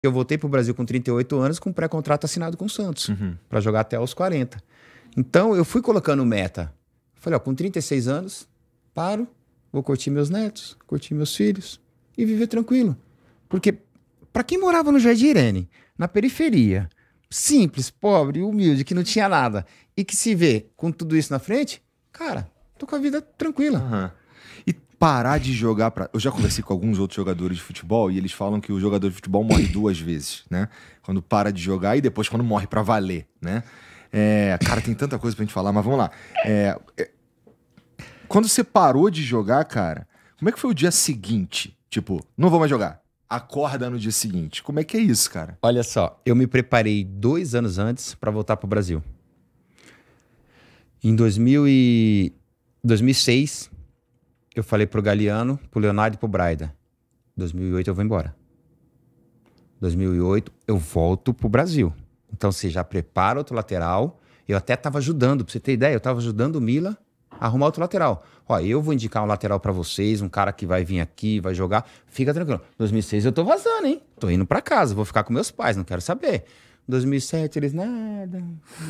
Eu voltei pro Brasil com 38 anos com pré-contrato assinado com o Santos, para jogar até aos 40. Então, eu fui colocando meta. Falei, ó, com 36 anos, paro, vou curtir meus netos, curtir meus filhos e viver tranquilo. Porque, para quem morava no Jardim Irene, na periferia, simples, pobre, humilde, que não tinha nada, e que se vê com tudo isso na frente, cara, tô com a vida tranquila. E parar de jogar Eu já conversei com alguns outros jogadores de futebol e eles falam que o jogador de futebol morre 2 vezes, né? Quando para de jogar e depois quando morre pra valer, né? Cara, tem tanta coisa pra gente falar, mas vamos lá. Quando você parou de jogar, cara, como é que foi o dia seguinte? Tipo, não vou mais jogar. Acorda no dia seguinte. Como é que é isso, cara? Olha só, eu me preparei 2 anos antes para voltar pro Brasil. Em 2006, eu falei pro Galeano, pro Leonardo e pro Braida. 2008 eu vou embora. 2008 eu volto pro Brasil. Então você já prepara outro lateral. Eu até tava ajudando, pra você ter ideia, eu tava ajudando o Mila a arrumar outro lateral. Ó, eu vou indicar um lateral pra vocês, um cara que vai vir aqui, vai jogar. Fica tranquilo. 2006 eu tô vazando, hein? Tô indo pra casa, vou ficar com meus pais, não quero saber. 2007 eles nada.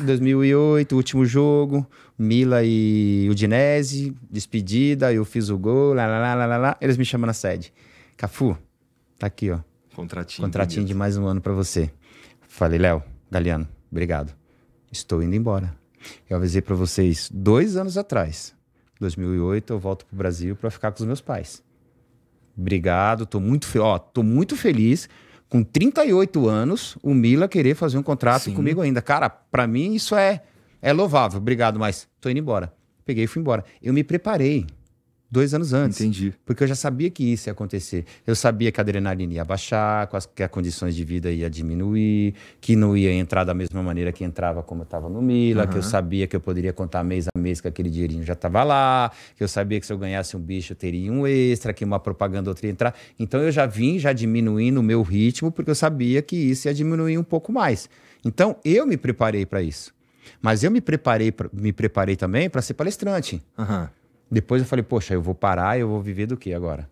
2008, último jogo, Mila e Udinese, despedida, eu fiz o gol, lá. Eles me chamam na sede. Cafu, tá aqui, ó. Contratinho de mais um ano pra você. Falei, Léo, Galeano, obrigado. Estou indo embora. Eu avisei pra vocês 2 anos atrás. 2008 eu volto pro Brasil pra ficar com os meus pais. Obrigado, tô muito feliz. Com 38 anos, o Mila querer fazer um contrato comigo ainda. Cara, pra mim isso é louvável. Obrigado, mas tô indo embora. Peguei e fui embora. Eu me preparei 2 anos antes. Entendi. Porque eu já sabia que isso ia acontecer. Eu sabia que a adrenalina ia baixar, que as condições de vida ia diminuir, que não ia entrar da mesma maneira que entrava como eu estava no Mila, que eu sabia que eu poderia contar mês a mês que aquele dinheirinho já estava lá, que eu sabia que se eu ganhasse um bicho eu teria um extra, que uma propaganda outra ia entrar. Então eu já vim diminuindo o meu ritmo, porque eu sabia que isso ia diminuir um pouco mais. Então eu me preparei para isso. Mas eu me preparei também para ser palestrante. Depois eu falei, poxa, eu vou parar, eu vou viver do quê agora?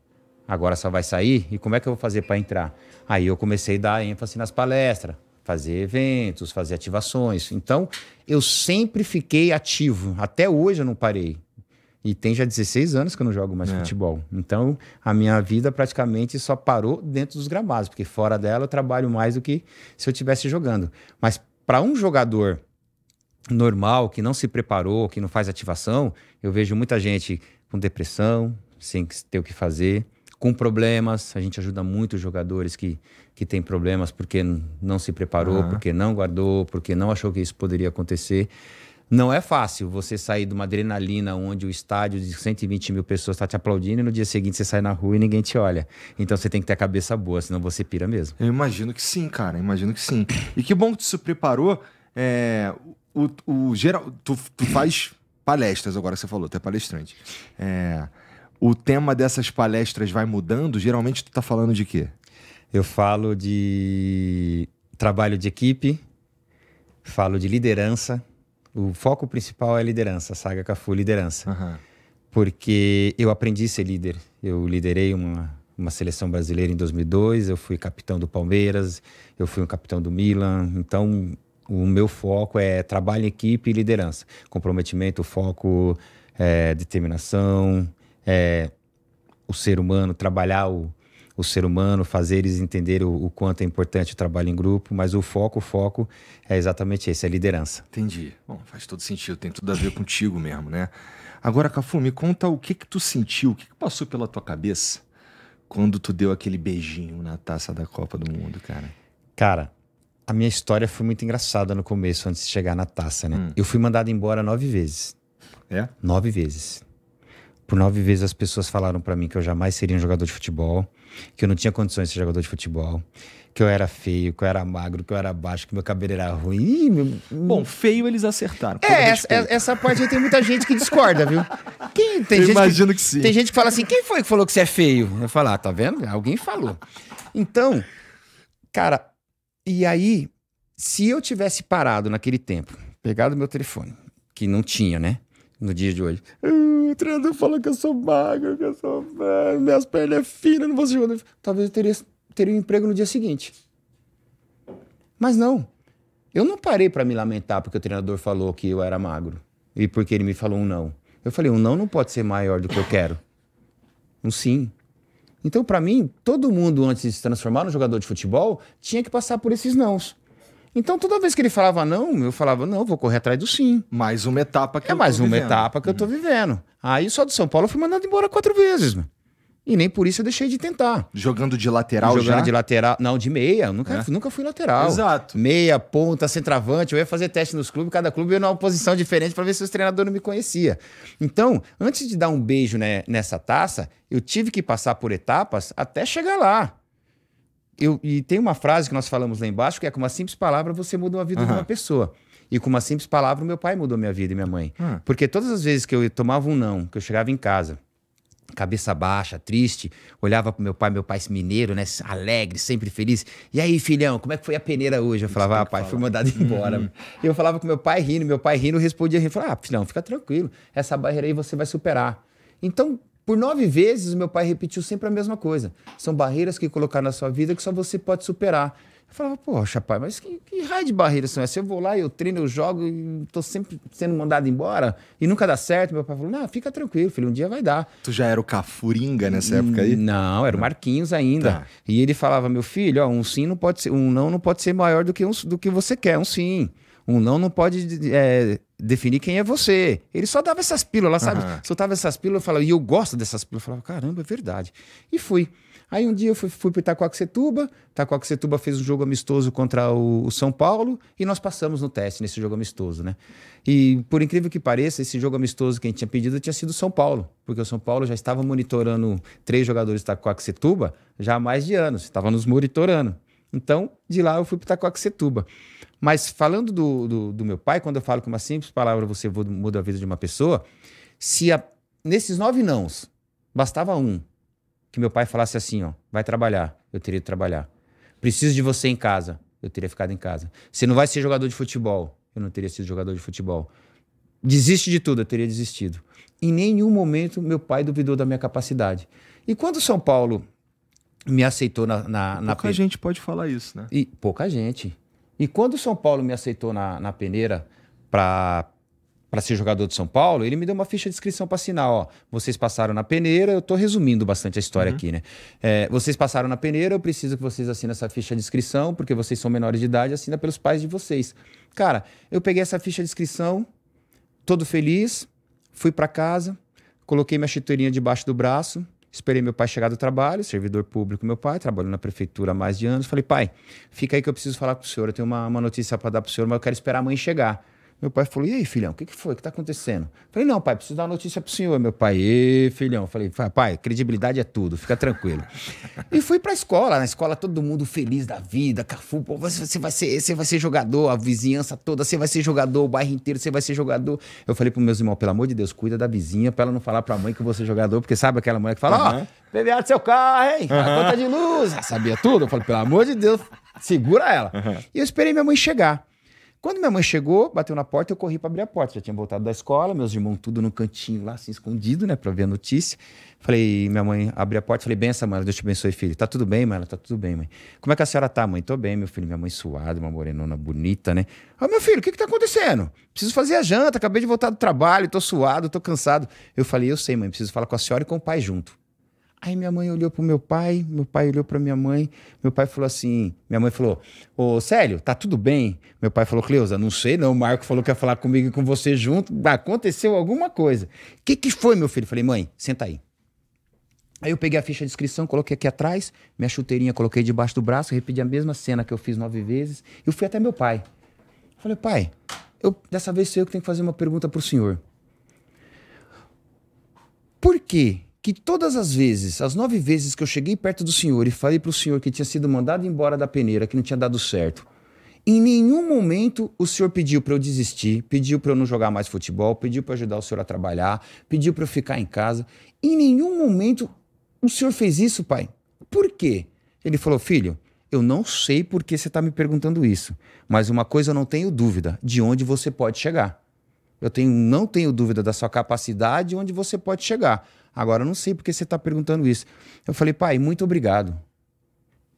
Agora só vai sair? E como é que eu vou fazer para entrar? Aí eu comecei a dar ênfase nas palestras, fazer eventos, fazer ativações. Então, eu sempre fiquei ativo. Até hoje eu não parei. E tem já 16 anos que eu não jogo mais futebol. Então, a minha vida praticamente só parou dentro dos gramados, porque fora dela eu trabalho mais do que se eu estivesse jogando. Mas para um jogador normal, que não se preparou, que não faz ativação, eu vejo muita gente com depressão, sem ter o que fazer, com problemas. A gente ajuda muito os jogadores que têm problemas porque não se preparou, porque não guardou, porque não achou que isso poderia acontecer. Não é fácil você sair de uma adrenalina onde o estádio de 120 mil pessoas está te aplaudindo e no dia seguinte você sai na rua e ninguém te olha. Então você tem que ter a cabeça boa, senão você pira mesmo. Eu imagino que sim, cara, imagino que sim. E que bom que tu se preparou. Tu faz palestras agora, você falou, tu é palestrante. O tema dessas palestras vai mudando? Geralmente tu tá falando de quê? Eu falo de trabalho de equipe, falo de liderança. O foco principal é liderança, Saga Cafu, liderança. Porque eu aprendi a ser líder. Eu liderei uma seleção brasileira em 2002, eu fui capitão do Palmeiras, eu fui um capitão do Milan. Então, o meu foco é trabalho em equipe e liderança. Comprometimento, foco, determinação, o ser humano, trabalhar o ser humano, fazer eles entenderem o quanto é importante o trabalho em grupo, mas o foco é exatamente esse, é liderança. Entendi. Bom, faz todo sentido, tem tudo a ver contigo mesmo, né? Agora, Cafu, me conta o que tu sentiu, o que passou pela tua cabeça quando tu deu aquele beijinho na taça da Copa do Mundo, cara? Cara, a minha história foi muito engraçada no começo, antes de chegar na taça, né? Eu fui mandado embora 9 vezes. 9 vezes. Por 9 vezes as pessoas falaram pra mim que eu jamais seria um jogador de futebol, que eu não tinha condições de ser jogador de futebol, que eu era feio, que eu era magro, que eu era baixo, que meu cabelo era ruim. Bom, feio eles acertaram. Essa parte aí tem muita gente que discorda, viu? Imagino que sim. Tem gente que fala assim, quem foi que falou que você é feio? Eu falo, tá vendo? Alguém falou. Então, cara, e aí, se eu tivesse parado naquele tempo, pegado meu telefone, que não tinha, né? No dia de hoje. O treinador falou que eu sou magro, que eu sou... minhas pernas é finas, não vou ser jogador. Talvez eu teria um emprego no dia seguinte. Mas não. Eu não parei para me lamentar porque o treinador falou que eu era magro e porque ele me falou um não. Eu falei, um não pode ser maior do que eu quero. Um sim. Então, para mim, todo mundo, antes de se transformar no jogador de futebol, tinha que passar por esses nãos. Então, toda vez que ele falava não, eu falava, não, vou correr atrás do sim. Mais uma etapa que É mais uma etapa que eu tô vivendo. Aí, só do São Paulo, eu fui mandado embora 4 vezes, mano. E nem por isso eu deixei de tentar. Jogando de lateral já? Jogando de lateral. Não, de meia. Eu nunca fui lateral. Exato. Meia, ponta, centroavante. Eu ia fazer teste nos clubes. Cada clube ia numa posição diferente para ver se os treinadores não me conheciam. Então, antes de dar um beijo, né, nessa taça, eu tive que passar por etapas até chegar lá. E tem uma frase que nós falamos lá embaixo, que é com uma simples palavra você muda a vida de uma pessoa. E com uma simples palavra, o meu pai mudou minha vida e minha mãe. Porque todas as vezes que eu tomava um não, que eu chegava em casa, cabeça baixa, triste, olhava pro meu pai mineiro, né, alegre, sempre feliz. E aí, filhão, como é que foi a peneira hoje? Eu falava, pai, fui mandado embora. E eu falava com meu pai rindo, respondia rindo. Falava, filhão, fica tranquilo, essa barreira aí você vai superar. Então, por 9 vezes, o meu pai repetiu sempre a mesma coisa. São barreiras que colocar na sua vida que só você pode superar. Eu falava, poxa, pai, mas que raio de barreiras são essas? Eu vou lá, eu treino, eu jogo e tô sempre sendo mandado embora e nunca dá certo. Meu pai falou, não, fica tranquilo, filho, um dia vai dar. Tu já era o Cafuringa nessa época aí? Não, era o Marquinhos ainda. Tá. E ele falava, meu filho, ó, um sim não pode ser, um não pode ser maior do que você quer, um sim. Um não pode definir quem é você. Ele só dava essas pílulas, sabe? Soltava essas pílulas, eu falava, e eu gosto dessas pílulas. Eu falava, caramba, é verdade. E fui. Aí um dia eu fui para Itaquaquecetuba. Itaquaquecetuba fez um jogo amistoso contra o São Paulo e nós passamos no teste nesse jogo amistoso, né? E por incrível que pareça, esse jogo amistoso que a gente tinha pedido tinha sido o São Paulo, porque o São Paulo já estava monitorando 3 jogadores de Itaquaquecetuba já há mais de anos, estava nos monitorando. Então, de lá eu fui para Itaquaquecetuba. Mas falando do meu pai, quando eu falo com uma simples palavra você muda a vida de uma pessoa, nesses 9 nãos, bastava um, que meu pai falasse assim, ó, vai trabalhar, eu teria ido trabalhar. Preciso de você em casa, eu teria ficado em casa. Você não vai ser jogador de futebol, eu não teria sido jogador de futebol. Desiste de tudo, eu teria desistido. Em nenhum momento meu pai duvidou da minha capacidade. E quando o São Paulo me aceitou pouca gente pode falar isso, né? E pouca gente. E quando o São Paulo me aceitou na peneira para ser jogador de São Paulo, ele me deu uma ficha de inscrição para assinar. Ó, vocês passaram na peneira, eu estou resumindo bastante a história aqui, né? Vocês passaram na peneira, eu preciso que vocês assinem essa ficha de inscrição, porque vocês são menores de idade, assina pelos pais de vocês. Cara, eu peguei essa ficha de inscrição, todo feliz, fui para casa, coloquei minha chuteirinha debaixo do braço, esperei meu pai chegar do trabalho, servidor público meu pai, trabalhou na prefeitura há mais de anos. Falei, pai, fica aí que eu preciso falar com o senhor, eu tenho uma notícia para dar para o senhor, mas eu quero esperar a mãe chegar. Meu pai falou, e aí, filhão, o que foi? O que está acontecendo? Falei, não, pai, preciso dar uma notícia pro senhor. Meu pai, filhão. Falei, pai, credibilidade é tudo, fica tranquilo. E fui pra escola, na escola todo mundo feliz da vida, Cafu, pô, você vai ser jogador, a vizinhança toda, você vai ser jogador, o bairro inteiro, você vai ser jogador. Eu falei pros meus irmãos, pelo amor de Deus, cuida da vizinha pra ela não falar pra mãe que eu vou ser jogador, porque sabe aquela mulher que fala, PVA do seu carro, hein? A conta de luz, sabia tudo. Eu falei, pelo amor de Deus, segura ela. E eu esperei minha mãe chegar. Quando minha mãe chegou, bateu na porta, eu corri para abrir a porta. Já tinha voltado da escola, meus irmãos tudo no cantinho lá, assim, escondido, né, para ver a notícia. Falei, minha mãe abriu a porta, falei, benção, mãe, Deus te abençoe, filho. Tá tudo bem, mãe? Ela, tá tudo bem, mãe. Como é que a senhora tá, mãe? Tô bem, meu filho. Minha mãe suada, uma morenona bonita, né? Meu filho, o que tá acontecendo? Preciso fazer a janta, acabei de voltar do trabalho, tô suado, tô cansado. Eu falei, eu sei, mãe, preciso falar com a senhora e com o pai junto. Aí minha mãe olhou pro meu pai olhou pra minha mãe, meu pai falou assim, minha mãe falou, ô Célio, tá tudo bem? Meu pai falou, Cleusa, não sei não, o Marco falou que ia falar comigo e com você junto, aconteceu alguma coisa. O que foi, meu filho? Falei, mãe, senta aí. Aí eu peguei a ficha de inscrição, coloquei aqui atrás, minha chuteirinha coloquei debaixo do braço, repeti a mesma cena que eu fiz 9 vezes, e eu fui até meu pai. Falei, pai, dessa vez sou eu que tenho que fazer uma pergunta pro senhor. Por quê? Que todas as vezes, as 9 vezes que eu cheguei perto do senhor e falei pro senhor que tinha sido mandado embora da peneira, que não tinha dado certo, em nenhum momento o senhor pediu para eu desistir, pediu para eu não jogar mais futebol, pediu para ajudar o senhor a trabalhar, pediu para eu ficar em casa. Em nenhum momento o senhor fez isso, pai. Por quê? Ele falou, filho, eu não sei por que você está me perguntando isso, mas uma coisa eu não tenho dúvida, de onde você pode chegar. Não tenho dúvida da sua capacidade e onde você pode chegar. Agora, eu não sei por que você está perguntando isso. Eu falei, pai, muito obrigado.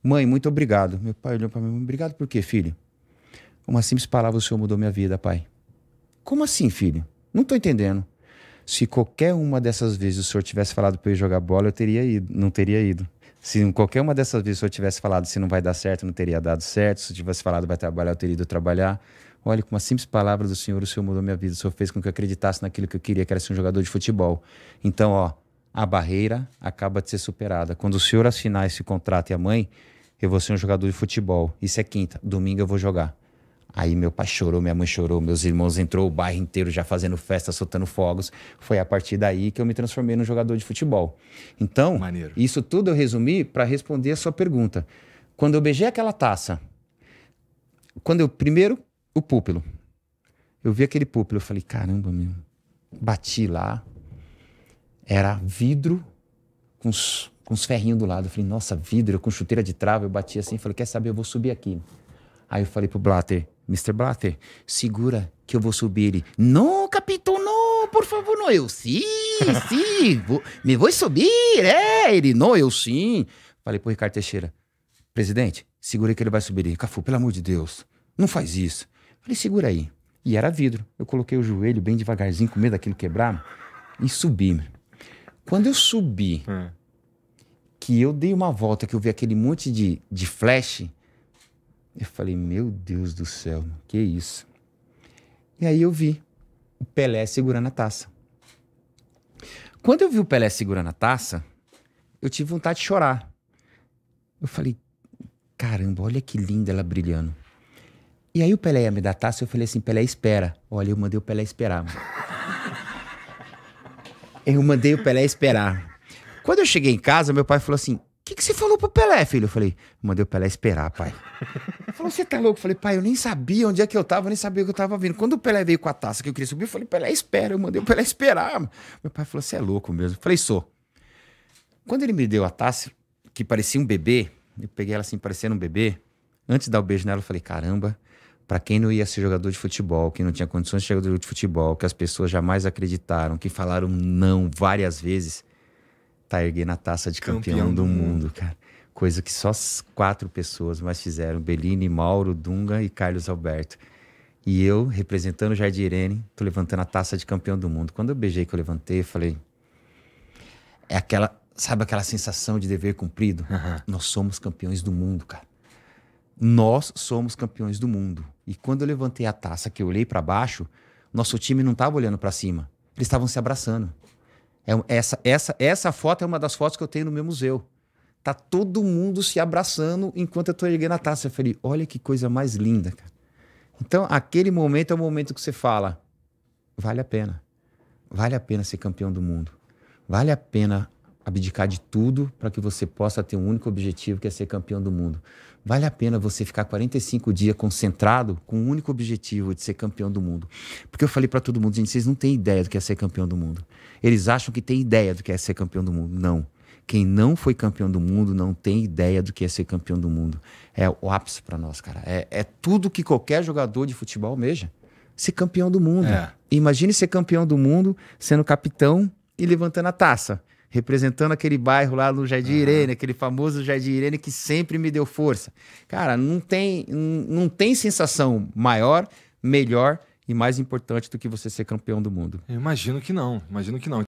Mãe, muito obrigado. Meu pai olhou para mim, obrigado por quê, filho? Uma simples palavra, o Senhor mudou minha vida, pai. Como assim, filho? Não tô entendendo. Se qualquer uma dessas vezes o Senhor tivesse falado para eu ir jogar bola, eu teria ido, não teria ido. Se em qualquer uma dessas vezes o Senhor tivesse falado se não vai dar certo, não teria dado certo. Se eu tivesse falado vai trabalhar, eu teria ido trabalhar. Olha, com uma simples palavra do Senhor, o Senhor mudou minha vida. O Senhor fez com que eu acreditasse naquilo que eu queria, que era ser um jogador de futebol. Então, ó, a barreira acaba de ser superada. Quando o Senhor assinar esse contrato e a mãe, eu vou ser um jogador de futebol. Isso é quinta, domingo eu vou jogar. Aí meu pai chorou, minha mãe chorou, meus irmãos entrou, o bairro inteiro já fazendo festa, soltando fogos. Foi a partir daí que eu me transformei num jogador de futebol. Então, Maneiro. Isso tudo eu resumi para responder a sua pergunta. Quando eu beijei aquela taça, primeiro, o púlpito. Eu vi aquele púlpito, eu falei, caramba, meu. Bati lá, era vidro com os ferrinhos do lado. Eu falei, nossa, vidro com chuteira de trava. Eu bati assim, falei, quer saber, eu vou subir aqui. Aí eu falei pro Blatter, Mr. Blatter, segura que eu vou subir. Ele, não, capitão, não, por favor, não. Eu, sim, me vou subir, Ele, não, eu sim. Falei pro Ricardo Teixeira, presidente, segura que ele vai subir. Ele, Cafu, pelo amor de Deus, não faz isso. Falei, segura aí. E era vidro. Eu coloquei o joelho bem devagarzinho, com medo daquilo quebrar, e subi. Quando eu subi, que eu dei uma volta, que eu vi aquele monte de flash, eu falei, meu Deus do céu, que isso? E aí eu vi o Pelé segurando a taça. Quando eu vi o Pelé segurando a taça, eu tive vontade de chorar. Eu falei, caramba, olha que linda ela brilhando. E aí o Pelé ia me dar a taça, eu falei assim, Pelé, espera. Olha, eu mandei o Pelé esperar. Eu mandei o Pelé esperar. Quando eu cheguei em casa, meu pai falou assim, o que você falou pro Pelé, filho? Eu falei, mandei o Pelé esperar, pai. Ele falou, você tá louco? Eu falei, pai, eu nem sabia onde é que eu tava, eu nem sabia o que eu tava vindo. Quando o Pelé veio com a taça que eu queria subir, eu falei, Pelé, espera. Eu mandei o Pelé esperar. Meu pai falou, você é louco mesmo. Eu falei, sou. Quando ele me deu a taça, que parecia um bebê, eu peguei ela assim, parecendo um bebê, antes de dar o beijo nela, eu falei, caramba, pra quem não ia ser jogador de futebol, quem não tinha condições de ser jogador de futebol, que as pessoas jamais acreditaram, que falaram não várias vezes, tá erguendo a taça de campeão do mundo, cara. Coisa que só 4 pessoas mais fizeram. Bellini, Mauro, Dunga e Carlos Alberto. E eu, representando o Jardim Irene, tô levantando a taça de campeão do mundo. Quando eu beijei que eu levantei, eu falei... Sabe aquela sensação de dever cumprido? Nós somos campeões do mundo, cara. Nós somos campeões do mundo. E quando eu levantei a taça, que eu olhei para baixo, nosso time não tava olhando para cima. Eles estavam se abraçando. Essa foto é uma das fotos que eu tenho no meu museu. Tá todo mundo se abraçando enquanto eu tô erguendo a taça. Eu falei, olha que coisa mais linda, cara. Então, aquele momento é o momento que você fala, vale a pena. Vale a pena ser campeão do mundo. Vale a pena abdicar de tudo para que você possa ter um único objetivo, que é ser campeão do mundo. Vale a pena você ficar 45 dias concentrado com um único objetivo de ser campeão do mundo. Porque eu falei para todo mundo, gente, vocês não têm ideia do que é ser campeão do mundo. Eles acham que tem ideia do que é ser campeão do mundo. Não. Quem não foi campeão do mundo não tem ideia do que é ser campeão do mundo. É o ápice para nós, cara. É tudo que qualquer jogador de futebol almeja. Ser campeão do mundo. Imagine ser campeão do mundo sendo capitão e levantando a taça. Representando aquele bairro lá no Jardim Irene, aquele famoso Jardim Irene que sempre me deu força. Cara, não tem sensação maior, melhor e mais importante do que você ser campeão do mundo. Eu imagino que não.